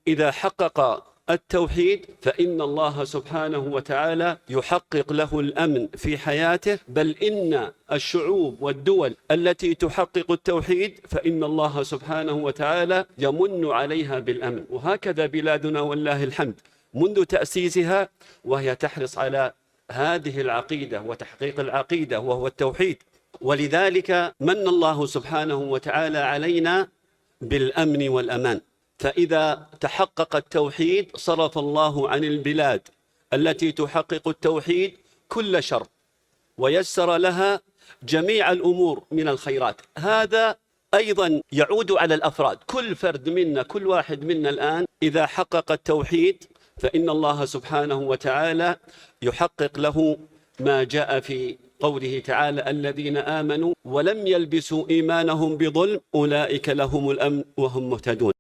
إذا حقق التوحيد فإن الله سبحانه وتعالى يحقق له الأمن في حياته، بل إن الشعوب والدول التي تحقق التوحيد فإن الله سبحانه وتعالى يمن عليها بالأمن. وهكذا بلادنا والله الحمد منذ تأسيسها وهي تحرص على هذه العقيدة وتحقيق العقيدة وهو التوحيد. ولذلك من الله سبحانه وتعالى علينا بالأمن والأمان. فإذا تحقق التوحيد صرف الله عن البلاد التي تحقق التوحيد كل شر ويسر لها جميع الأمور من الخيرات. هذا أيضا يعود على الأفراد، كل فرد منا، كل واحد منا الآن إذا حقق التوحيد فإن الله سبحانه وتعالى يحقق له ما جاء في قوله تعالى: الذين آمنوا ولم يلبسوا إيمانهم بظلم أولئك لهم الأمن وهم مهتدون.